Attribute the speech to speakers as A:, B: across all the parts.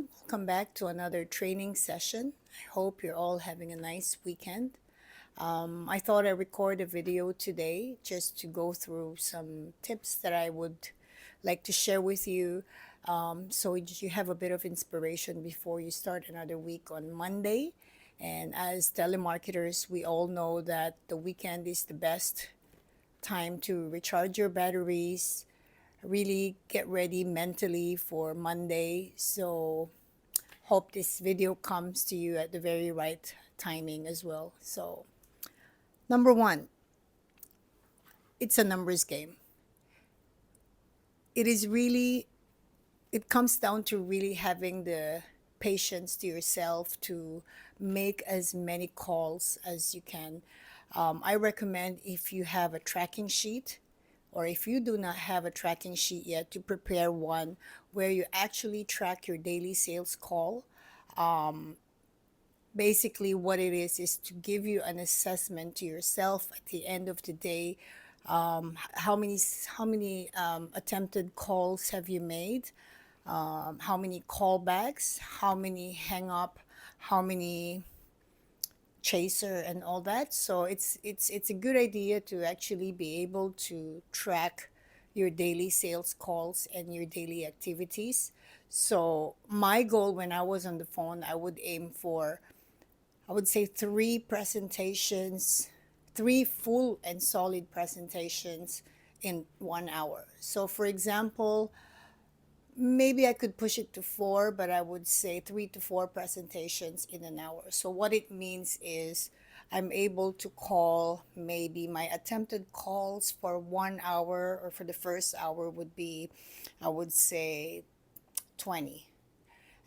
A: everyone. Welcome back to another training session. I hope you're all having a nice weekend. I thought I'd record a video today just to go through some tips that I would like to share with you, so you have a bit of inspiration before you start another week on Monday. And as telemarketers, we all know that the weekend is the best time to recharge your batteries, really get ready mentally for Monday. So hope this video comes to you at the very right timing as well. So number one, it's a numbers game. It comes down to really having the patience to yourself to make as many calls as you can. I recommend, if you have a tracking sheet, or if you do not have a tracking sheet yet, to prepare one where you actually track your daily sales call. Basically, what it is to give you an assessment to yourself at the end of the day. How many attempted calls have you made? How many callbacks? How many hang up? How many chaser and all that? So it's a good idea to actually be able to track your daily sales calls and your daily activities. So my goal when I was on the phone, I would aim for, I would say, three full and solid presentations in 1 hour. So for example, maybe I could push it to four, but I would say 3 to 4 presentations in an hour. So what it means is I'm able to call, maybe my attempted calls for 1 hour or for the first hour would be, I would say, 20.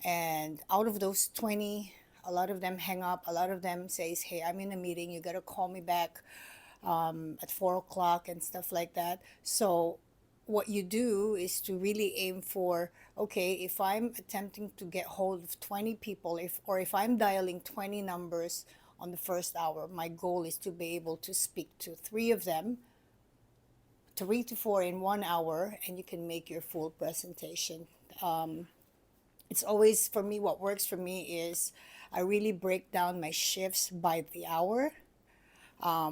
A: And out of those 20, a lot of them hang up. A lot of them says, hey, I'm in a meeting, you gotta call me back at 4 o'clock and stuff like that. So what you do is to really aim for, okay, if I'm attempting to get hold of 20 people, if I'm dialing 20 numbers on the first hour, my goal is to be able to speak to 3 of them, 3 to 4 in 1 hour, and you can make your full presentation. It's always, for me, what works for me is I really break down my shifts by the hour,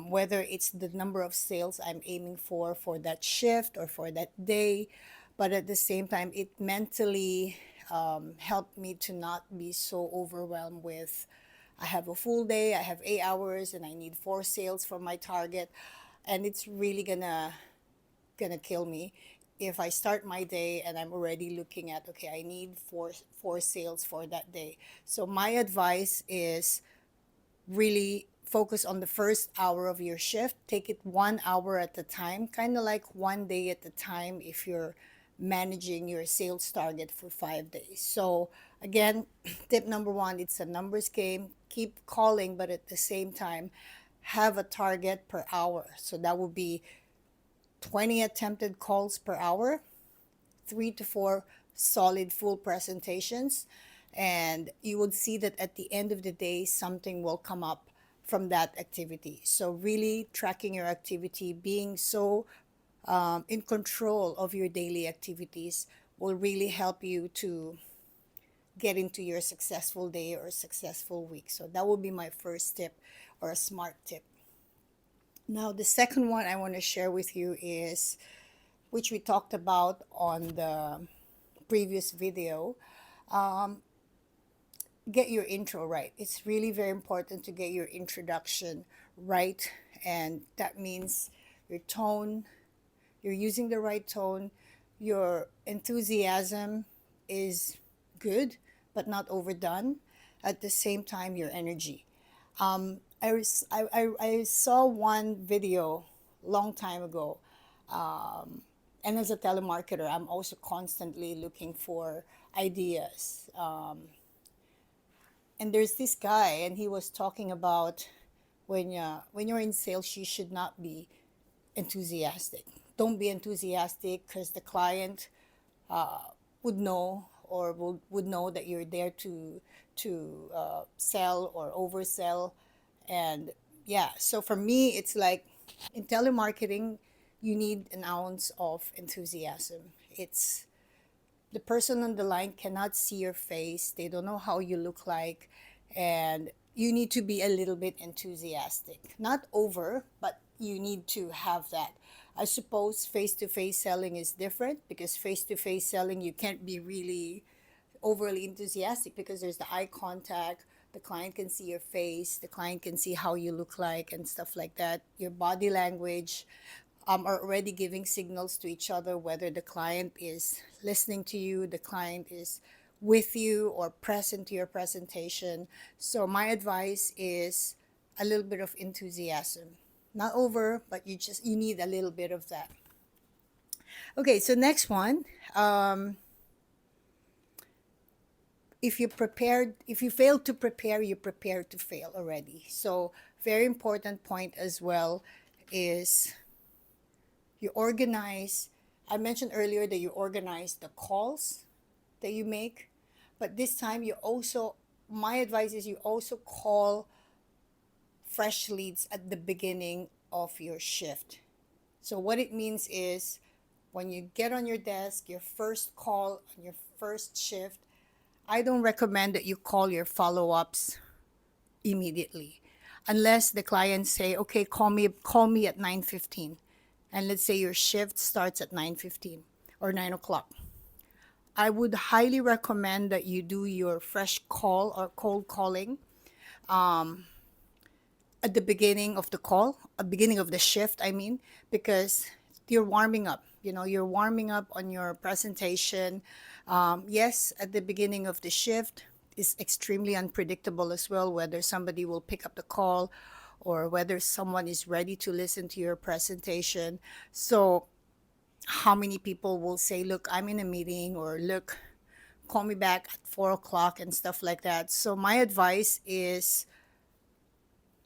A: whether it's the number of sales I'm aiming for that shift or for that day. But at the same time, it mentally helped me to not be so overwhelmed with, I have a full day, I have 8 hours, and I need 4 sales for my target. And it's really gonna kill me if I start my day and I'm already looking at, okay, I need four sales for that day. So my advice is really focus on the first hour of your shift. Take it 1 hour at a time, kind of like one day at a time if you're managing your sales target for 5 days. So again, tip number one, it's a numbers game. Keep calling, but at the same time, have a target per hour. So that would be 20 attempted calls per hour, 3 to 4 solid full presentations, and you would see that at the end of the day, something will come up from that activity. So really tracking your activity, being so in control of your daily activities will really help you to get into your successful day or successful week. So that would be my first tip, or a smart tip. Now, the second one I want to share with you is, which we talked about on the previous video, get your intro right. It's really very important to get your introduction right. And that means your tone, you're using the right tone, your enthusiasm is good, but not overdone. At the same time, your energy. I saw one video long time ago, and as a telemarketer, I'm also constantly looking for ideas. And there's this guy, and he was talking about when you're in sales, you should not be enthusiastic. Don't be enthusiastic, because the client would know, or would know that you're there to sell or oversell. And yeah, so for me, it's like, in telemarketing, you need an ounce of enthusiasm. It's the person on the line cannot see your face, they don't know how you look like, and you need to be a little bit enthusiastic. Not over, but you need to have that. I suppose face to face selling is different, because face to face selling, you can't be really overly enthusiastic because there's the eye contact. The client can see your face, the client can see how you look like, and stuff like that. Your body language are already giving signals to each other whether the client is listening to you, the client is with you or present to your presentation. So my advice is a little bit of enthusiasm. Not over, but you need a little bit of that. Okay, so next one. If you fail to prepare, you prepare to fail already. So very important point as well is you organize. I mentioned earlier that you organize the calls that you make, but this time you also, my advice is you also call fresh leads at the beginning of your shift. So what it means is when you get on your desk, your first call on your first shift, I don't recommend that you call your follow-ups immediately, unless the clients say, okay, call me at 9:15, and let's say your shift starts at 9:15 or 9 o'clock. I would highly recommend that you do your fresh call or cold calling at the beginning of the call, at the beginning of the shift, I mean, because you're warming up. You're warming up on your presentation. Yes, at the beginning of the shift is extremely unpredictable as well, whether somebody will pick up the call or whether someone is ready to listen to your presentation. So, how many people will say, look, I'm in a meeting, or look, call me back at 4 o'clock, and stuff like that. So, my advice is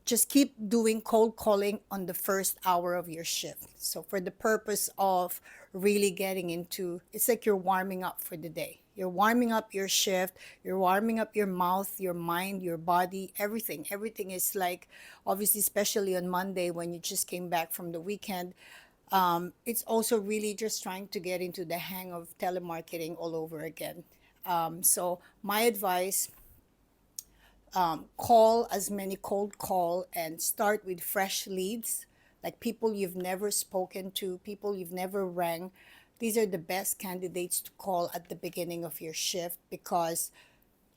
A: just keep doing cold calling on the first hour of your shift. So for the purpose of really getting into, it's like you're warming up for the day. You're warming up your shift, you're warming up your mouth, your mind, your body, everything. Everything is like, obviously, especially on Monday when you just came back from the weekend, it's also really just trying to get into the hang of telemarketing all over again. So my advice, call as many cold call and start with fresh leads, like people you've never spoken to, people you've never rang. These are the best candidates to call at the beginning of your shift, because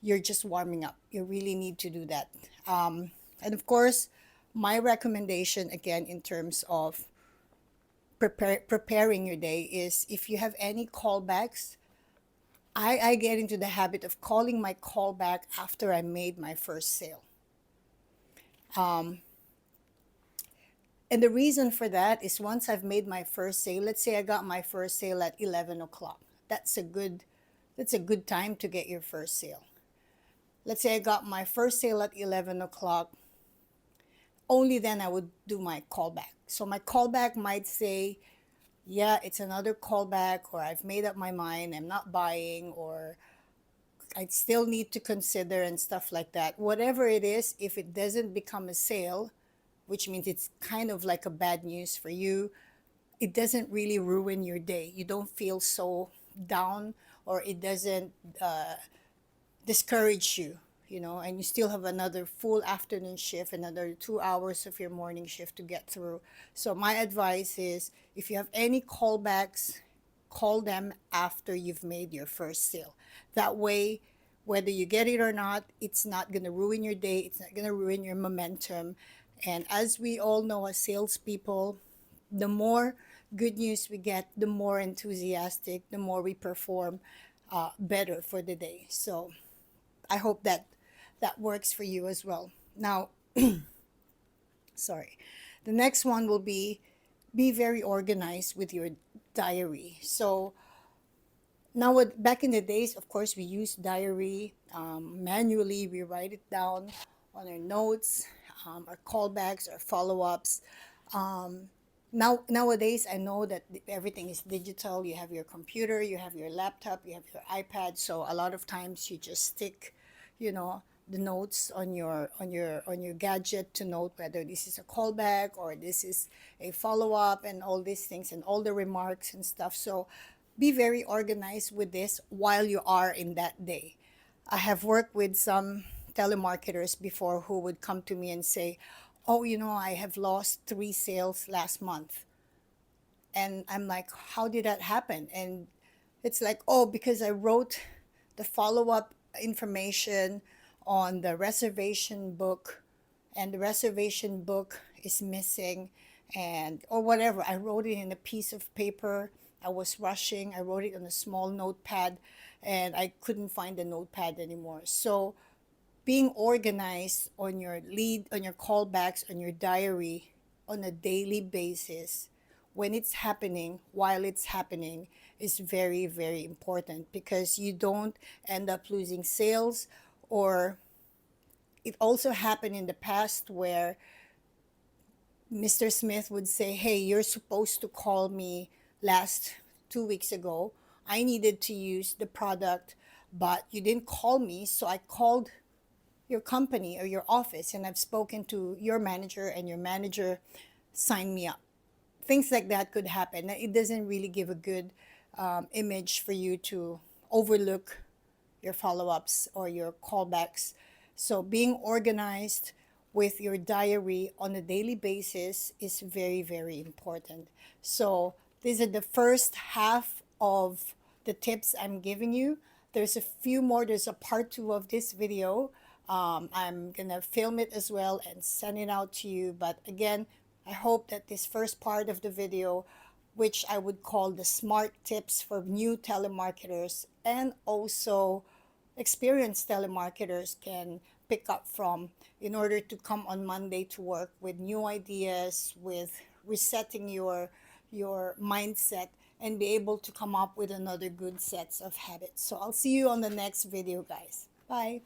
A: you're just warming up. You really need to do that. And of course, my recommendation again in terms of preparing your day is, if you have any callbacks, I get into the habit of calling my callback after I made my first sale. And the reason for that is, once I've made my first sale, let's say I got my first sale at 11 o'clock. That's a good time to get your first sale. Let's say I got my first sale at 11 o'clock. Only then I would do my callback. So my callback might say, yeah, it's another callback, or I've made up my mind, I'm not buying, or I still need to consider, and stuff like that. Whatever it is, if it doesn't become a sale, which means it's kind of like a bad news for you, it doesn't really ruin your day. You don't feel so down, or it doesn't discourage you, and you still have another full afternoon shift, another 2 hours of your morning shift to get through. So my advice is, if you have any callbacks, call them after you've made your first sale. That way, whether you get it or not, it's not going to ruin your day, it's not going to ruin your momentum. And as we all know, as salespeople, the more good news we get, the more enthusiastic, the more we perform better for the day. So I hope that works for you as well. Now, sorry. The next one will be very organized with your diary. So now, back in the days, of course, we used diary manually. We write it down on our notes, our callbacks, our follow-ups. Nowadays, I know that everything is digital. You have your computer, you have your laptop, you have your iPad. So a lot of times you just stick, the notes on your gadget to note whether this is a callback or this is a follow-up, and all these things, and all the remarks and stuff. So be very organized with this while you are in that day. I have worked with some telemarketers before who would come to me and say, "Oh, I have lost 3 sales last month." And I'm like, "How did that happen?" And it's like, "Oh, because I wrote the follow up information on the reservation book, and the reservation book is missing, and or whatever. I wrote it in a piece of paper. I was rushing. I wrote it on a small notepad, and I couldn't find the notepad anymore." So being organized on your lead, on your callbacks, on your diary on a daily basis when it's happening, while it's happening, is very, very important because you don't end up losing sales. Or it also happened in the past where Mr. Smith would say, "Hey, you're supposed to call me last 2 weeks ago. I needed to use the product, but you didn't call me, so I called your company or your office, and I've spoken to your manager, and your manager signed me up." Things like that could happen. It doesn't really give a good image for you to overlook your follow ups or your callbacks. So, being organized with your diary on a daily basis is very, very important. So, these are the first half of the tips I'm giving you. There's a few more, there's a part two of this video. I'm gonna film it as well and send it out to you. But again, I hope that this first part of the video, which I would call the smart tips for new telemarketers and also experienced telemarketers, can pick up from in order to come on Monday to work with new ideas, with resetting your mindset, and be able to come up with another good sets of habits. So I'll see you on the next video, guys. Bye.